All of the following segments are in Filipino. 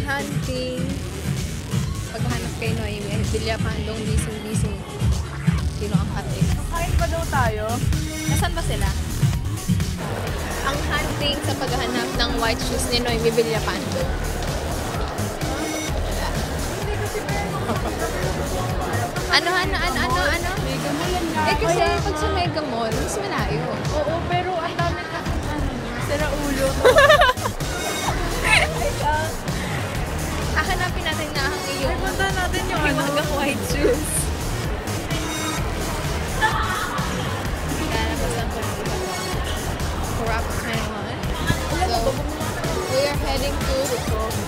hunting. Paghanap kay Noemi, bilya pandong bising-bising. Sino ang hati? Kain pa daw tayo. Nasaan ba sila? Ang hunting sa paghahanap ng white shoes ni Noemi Villapando. Ano? Mega Mall yan nga. Eh kasi pag sa Mega Mall, mas malayo. Oo, pero ang dami ka sira ulo. Hahanapin natin na ang Ay, iyong punta natin yung ano. hiwagang white shoes. Lalabas lang po ng Corrupt 21. So, we are heading to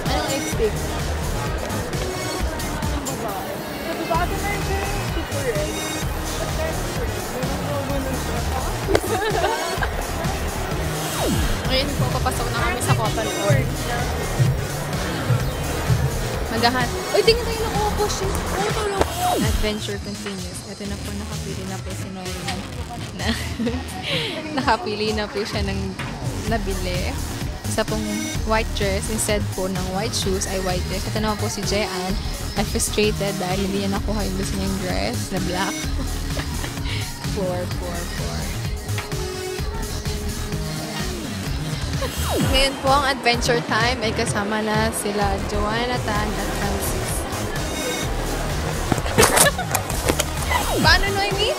anong lipstick? Sabi ba ito na yung super red? Ba't kaya super red? Ganun siya. Ngayon po, papasok na kami sa Cotton Court. Magahan. Uy, tingin tayo ng upo, shit. Adventure continues. Ito na po, nakapili na po si Noemi. Nakapili na po siya ng nabili. Isa pong white dress instead po ng white shoes ay white dress. Ito naman po si Jean ay frustrated dahil hindi niya nakuha yung gusto niyang dress na black. Poor. Ngayon po ang adventure time ay kasama na sila Jonathan at Francis. Paano, Noemi?